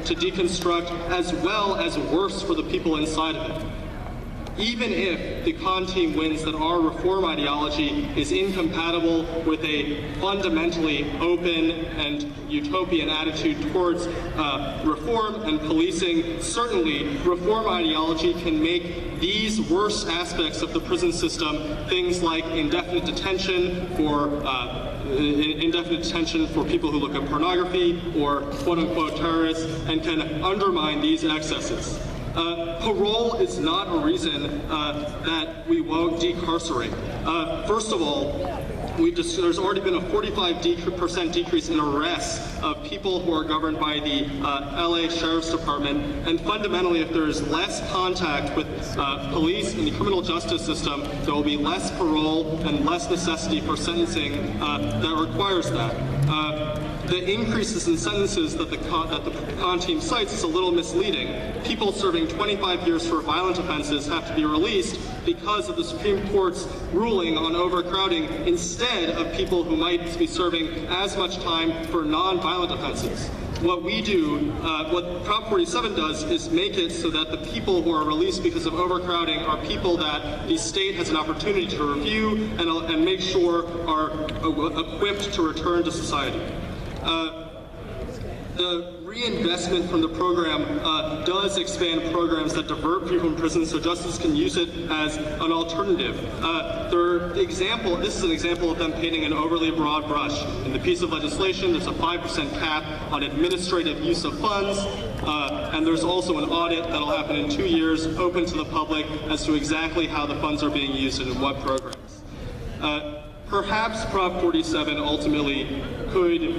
to deconstruct, as well as worse for the people inside of it. Even if the con team wins that our reform ideology is incompatible with a fundamentally open and utopian attitude towards reform and policing, certainly reform ideology can make these worst aspects of the prison system, things like indefinite detention for people who look at pornography or quote-unquote terrorists, and can undermine these excesses. Parole is not a reason that we won't decarcerate. First of all, there's already been a 45% decrease in arrests of people who are governed by the LA Sheriff's Department, and fundamentally, if there's less contact with police and the criminal justice system, there will be less parole and less necessity for sentencing that requires that. The increases in sentences that the con team cites is a little misleading. People serving 25 years for violent offenses have to be released because of the Supreme Court's ruling on overcrowding, instead of people who might be serving as much time for non-violent offenses. What we do, what Prop 47 does, is make it so that the people who are released because of overcrowding are people that the state has an opportunity to review and make sure are equipped to return to society. The reinvestment from the program does expand programs that divert people from prison so justice can use it as an alternative. This is an example of them painting an overly broad brush. In the piece of legislation, there's a 5% cap on administrative use of funds, and there's also an audit that'll happen in 2 years, open to the public, as to exactly how the funds are being used and in what programs. Perhaps Prop 47 ultimately could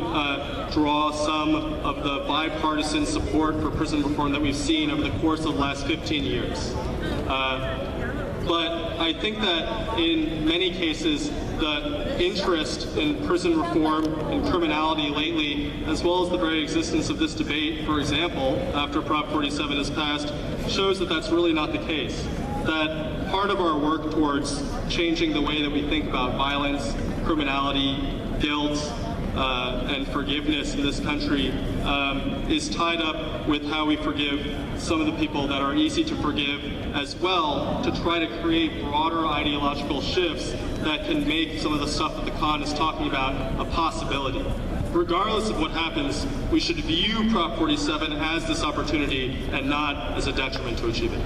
draw some of the bipartisan support for prison reform that we've seen over the course of the last 15 years. But I think that in many cases, the interest in prison reform and criminality lately, as well as the very existence of this debate, for example, after Prop 47 is passed, shows that that's really not the case. That part of our work towards changing the way that we think about violence, criminality, guilt, and forgiveness in this country is tied up with how we forgive some of the people that are easy to forgive, as well, to try to create broader ideological shifts that can make some of the stuff that the con is talking about a possibility. Regardless of what happens, we should view Prop 47 as this opportunity and not as a detriment to achieve it.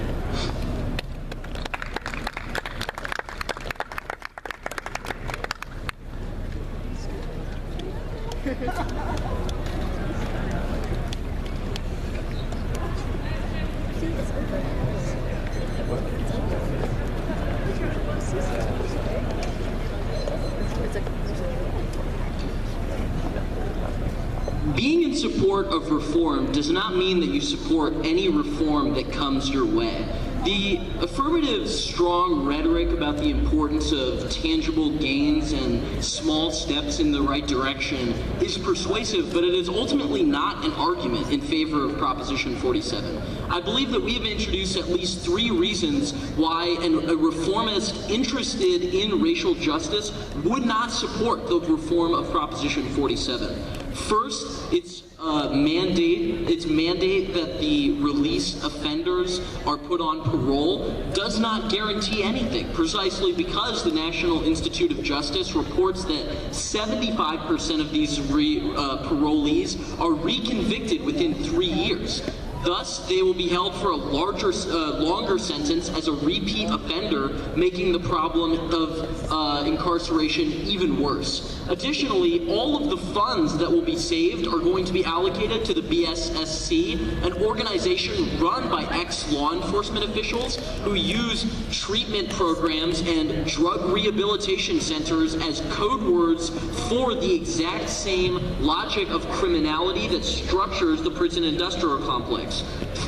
Being in support of reform does not mean that you support any reform that comes your way. The affirmative's strong rhetoric about the importance of tangible gains and small steps in the right direction is persuasive, but it is ultimately not an argument in favor of Proposition 47. I believe that we have introduced at least 3 reasons why a reformist interested in racial justice would not support the reform of Proposition 47. First, its mandate that the released offenders are put on parole does not guarantee anything, precisely because the National Institute of Justice reports that 75% of these parolees are reconvicted within 3 years. Thus, they will be held for a longer sentence as a repeat offender, making the problem of incarceration even worse. Additionally, all of the funds that will be saved are going to be allocated to the BSSC, an organization run by ex-law enforcement officials who use treatment programs and drug rehabilitation centers as code words for the exact same logic of criminality that structures the prison industrial complex.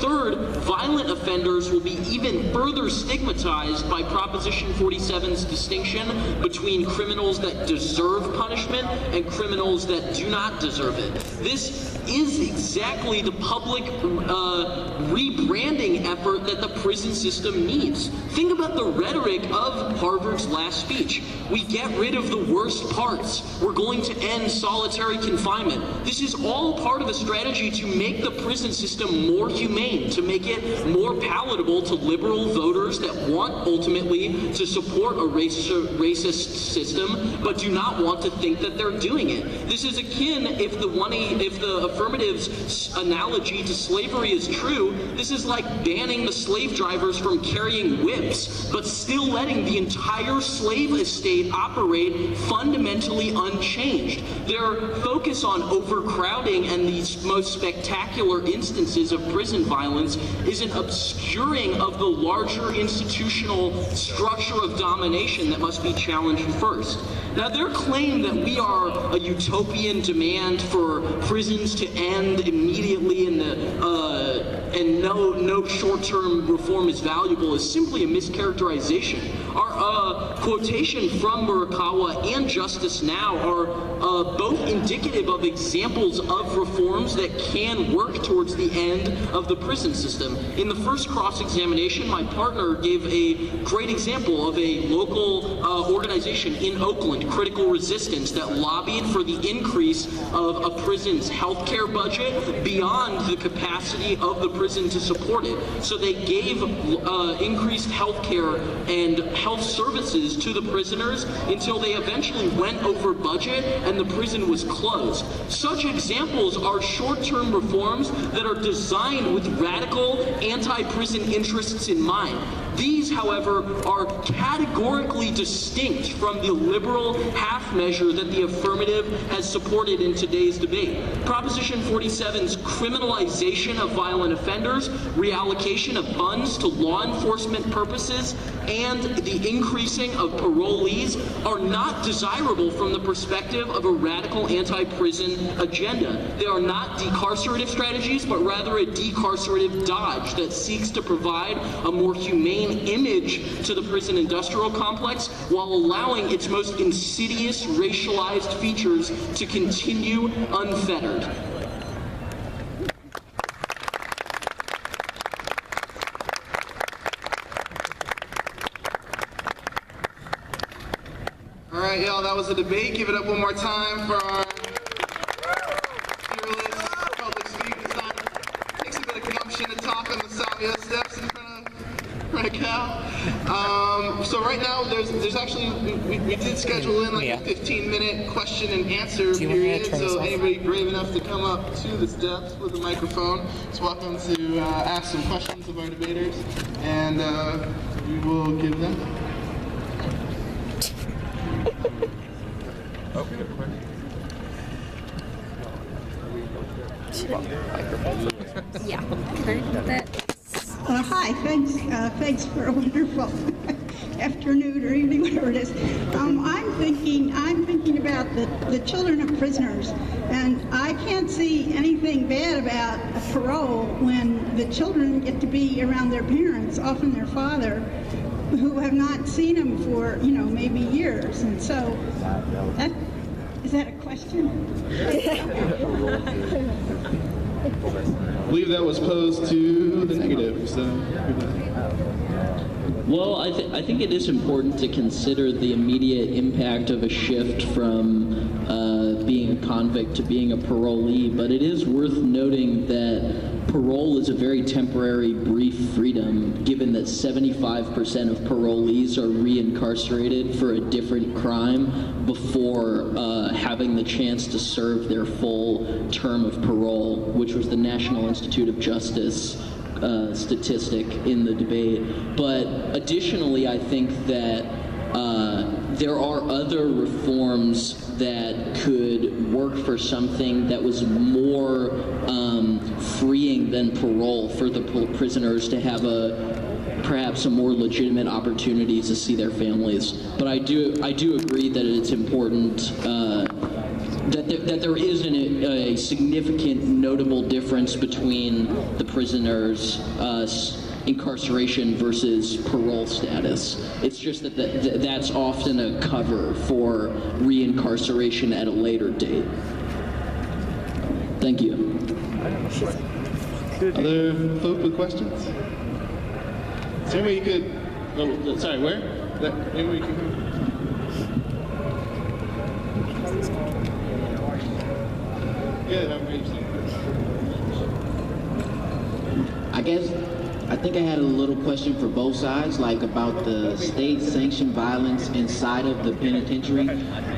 Third, violent offenders will be even further stigmatized by Proposition 47's distinction between criminals that deserve punishment and criminals that do not deserve it. This is exactly the public rebranding effort that the prison system needs. Think about the rhetoric of Harvard's last speech. We get rid of the worst parts. We're going to end solitary confinement. This is all part of a strategy to make the prison system more humane, to make it more palatable to liberal voters that want ultimately to support a racist system, but do not want to think that they're doing it. This is akin, if the affirmative's analogy to slavery is true, this is like banning the slave drivers from carrying whips, but still letting the entire slave estate operate fundamentally unchanged. Their focus on overcrowding and these most spectacular instances of prison violence is an obscuring of the larger institutional structure of domination that must be challenged first. Now, their claim that we are a utopian demand for prisons to end immediately and no short-term reform is valuable is simply a mischaracterization. Our quotation from Murakawa and Justice Now are both indicative of examples of reforms that can work towards the end of the prison system. In the first cross-examination, my partner gave a great example of a local organization in Oakland, Critical Resistance, that lobbied for the increase of a prison's healthcare budget beyond the capacity of the prison to support it. So they gave increased healthcare and health services to the prisoners until they eventually went over budget and the prison was closed. Such examples are short-term reforms that are designed with radical anti-prison interests in mind. These, however, are categorically distinct from the liberal half measure that the affirmative has supported in today's debate. Proposition 47's criminalization of violent offenders, reallocation of funds to law enforcement purposes, and the increasing of parolees are not desirable from the perspective of a radical anti-prison agenda. They are not decarcerative strategies, but rather a decarcerative dodge that seeks to provide a more humane image to the prison industrial complex while allowing its most insidious racialized features to continue unfettered. All right, y'all, that was a debate. Give it up one more time for our fearless public speaker. Takes a bit of gumption to talk on the Savio steps in front of Cal. So right now, there's actually, we did schedule in like a 15-minute question and answer period. So anybody brave enough to come up to the steps with a microphone is welcome to ask some questions of our debaters, and we will give them. Yeah, heard that. Hi, thanks for a wonderful afternoon or evening, whatever it is. I'm thinking about the children of prisoners, and I can't see anything bad about a parole when the children get to be around their parents, often their father, who have not seen them for, maybe years. And so, is that a question? I believe that was posed to the negative, so. Well, I think it is important to consider the immediate impact of a shift from being a convict to being a parolee, but it is worth noting that parole is a very temporary, brief freedom, given that 75% of parolees are reincarcerated for a different crime before having the chance to serve their full term of parole, which was the National Institute of Justice statistic in the debate. But additionally, I think that there are other reforms that could work for something that was more freeing than parole for the prisoners to have perhaps a more legitimate opportunity to see their families. But I do agree that it's important that there isn't a significant notable difference between the prisoner's incarceration versus parole status. It's just that that's often a cover for reincarceration at a later date. Thank you. Other folk with questions? Is there any way you could, oh, sorry, where? Maybe we can come. Yeah, that would be interesting. I think I had a little question for both sides, like about the state-sanctioned violence inside of the penitentiary.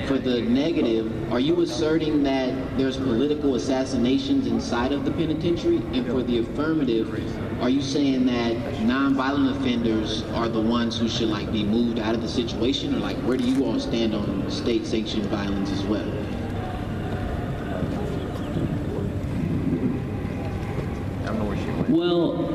For the negative, are you asserting that there's political assassinations inside of the penitentiary? And for the affirmative, are you saying that non-violent offenders are the ones who should like be moved out of the situation? Or like, where do you all stand on state-sanctioned violence as well? Well,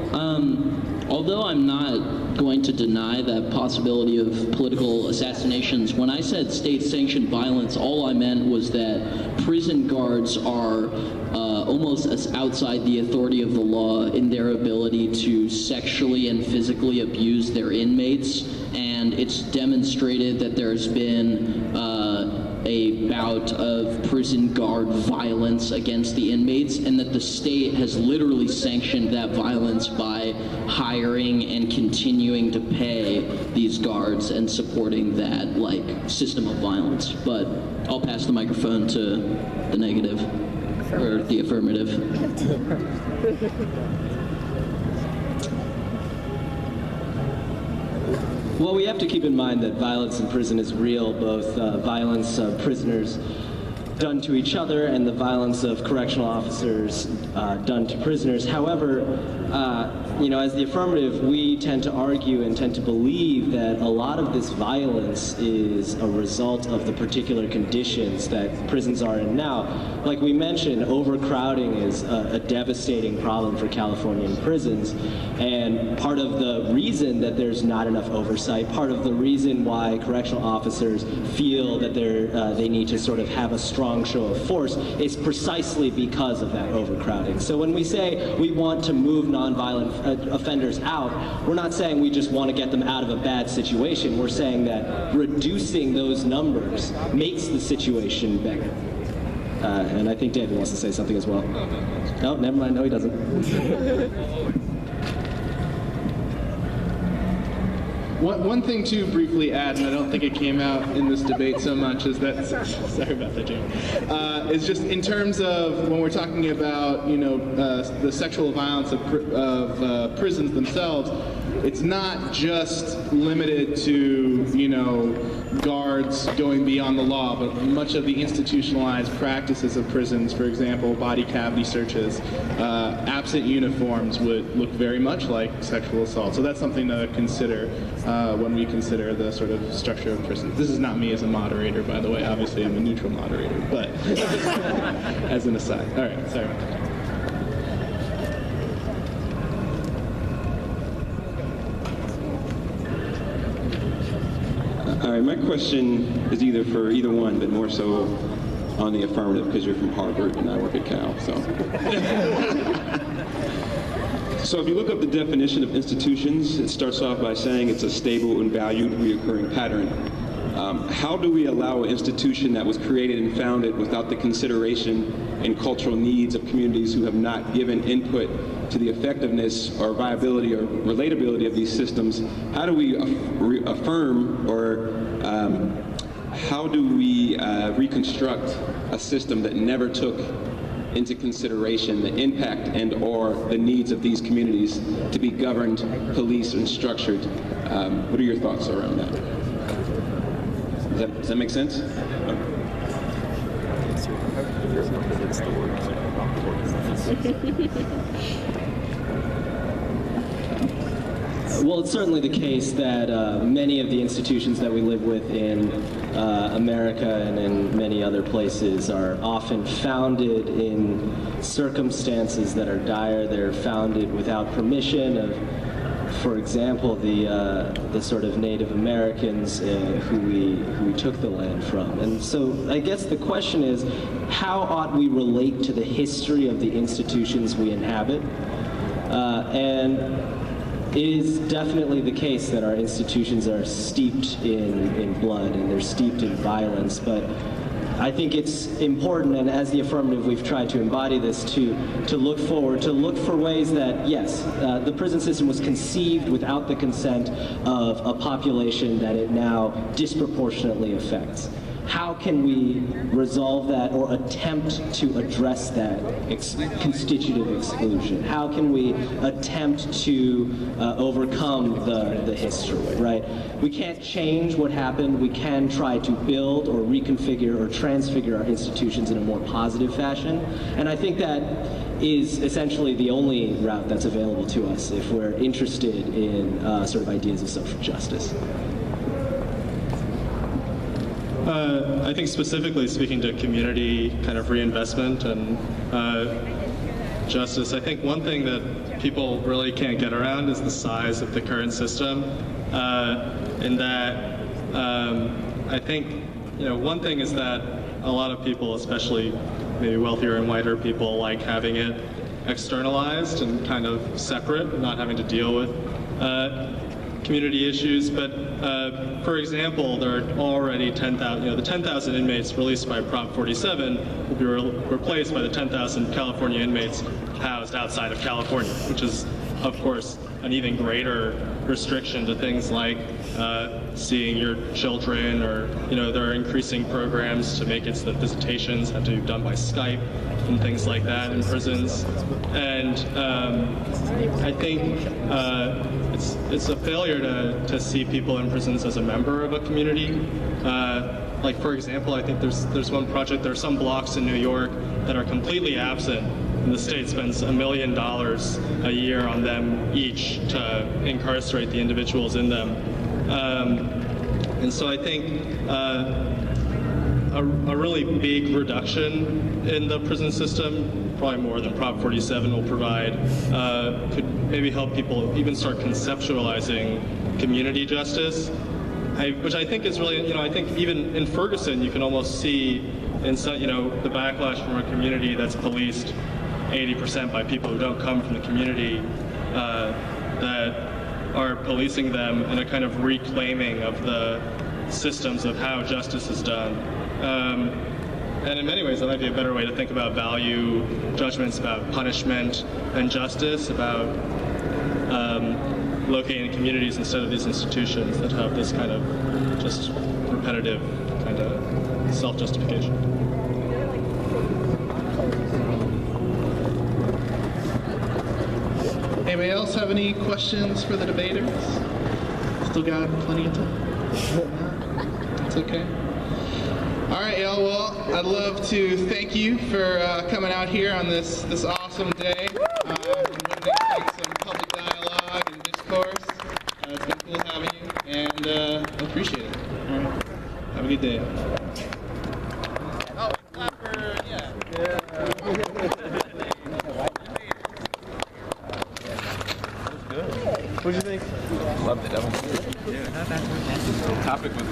although I'm not going to deny that possibility of political assassinations, when I said state-sanctioned violence, all I meant was that prison guards are almost as outside the authority of the law in their ability to sexually and physically abuse their inmates, and it's demonstrated that there's been a bout of prison guard violence against the inmates, and that the state has literally sanctioned that violence by hiring and continuing to pay these guards and supporting that like system of violence. But I'll pass the microphone to the negative, or the affirmative. Well, we have to keep in mind that violence in prison is real, both violence of prisoners done to each other and the violence of correctional officers done to prisoners. However, as the affirmative, we tend to argue and tend to believe that a lot of this violence is a result of the particular conditions that prisons are in now. Like we mentioned, overcrowding is a devastating problem for Californian prisons, and part of the reason that there's not enough oversight, part of the reason why correctional officers feel that they need to sort of have a strong show of force is precisely because of that overcrowding. So when we say we want to move nonviolent offenders out, we're not saying we just want to get them out of a bad situation. We're saying that reducing those numbers makes the situation better. And I think David wants to say something as well. No, never mind. No, he doesn't. One thing to briefly add, and I don't think it came out in this debate so much, is that, sorry about that, Jamie, is just in terms of when we're talking about, the sexual violence of prisons themselves, it's not just limited to, guards going beyond the law, but much of the institutionalized practices of prisons, for example, body cavity searches, absent uniforms would look very much like sexual assault. So that's something to consider when we consider the sort of structure of prisons. This is not me as a moderator, by the way. Obviously, I'm a neutral moderator, but as an aside. All right, sorry. All right, my question is either for either one, but more so on the affirmative because you're from Harvard and I work at Cal. So if you look up the definition of institutions, it starts off by saying it's a stable and valued reoccurring pattern. How do we allow an institution that was created and founded without the consideration and cultural needs of communities who have not given input to the effectiveness or viability or relatability of these systems? How do we affirm or how do we reconstruct a system that never took into consideration the impact and or the needs of these communities to be governed, policed, and structured? What are your thoughts around that? Does that make sense? Well, it's certainly the case that many of the institutions that we live with in America and in many other places are often founded in circumstances that are dire. They're founded without permission of for example, the sort of Native Americans who we took the land from. And so I guess the question is, how ought we relate to the history of the institutions we inhabit? And it is definitely the case that our institutions are steeped in blood and they're steeped in violence, but I think it's important, and as the affirmative we've tried to embody this, to look forward, to look for ways that, yes, the prison system was conceived without the consent of a population that it now disproportionately affects. How can we resolve that or attempt to address that constitutive exclusion? How can we attempt to overcome the history, right? We can't change what happened. We can try to build or reconfigure or transfigure our institutions in a more positive fashion. And I think that is essentially the only route that's available to us if we're interested in sort of ideas of social justice. I think specifically speaking to community kind of reinvestment and justice, I think one thing that people really can't get around is the size of the current system. In that, I think, one thing is that a lot of people, especially maybe wealthier and whiter people, like having it externalized and kind of separate, not having to deal with community issues. But for example, there are already 10,000, the 10,000 inmates released by Prop 47 will be replaced by the 10,000 California inmates housed outside of California, which is, of course, an even greater restriction to things like seeing your children, or, there are increasing programs to make it so that visitations have to be done by Skype and things like that in prisons. And I think it's a failure to see people in prisons as a member of a community. Like, for example, I think there's one project, there are some blocks in New York that are completely absent, and the state spends $1 million a year on them each to incarcerate the individuals in them. And so I think a really big reduction in the prison system, probably more than Prop 47 will provide, could maybe help people even start conceptualizing community justice, which I think is really, I think even in Ferguson you can almost see in some, the backlash from a community that's policed 80% by people who don't come from the community, that are policing them in a kind of reclaiming of the systems of how justice is done. And in many ways, that might be a better way to think about value judgments about punishment and justice, about locating communities instead of these institutions that have this kind of just repetitive kind of self-justification. Anybody else have any questions for the debaters? Still got plenty of time. It's okay. All right, y'all. Well, I'd love to thank you for coming out here on this awesome day, witnessing some public dialogue and discourse. It's been cool having you, and I appreciate it. All right. Have a good day. Oh, clap for, yeah. What do you think? Loved it. That was good. Yeah, that topic was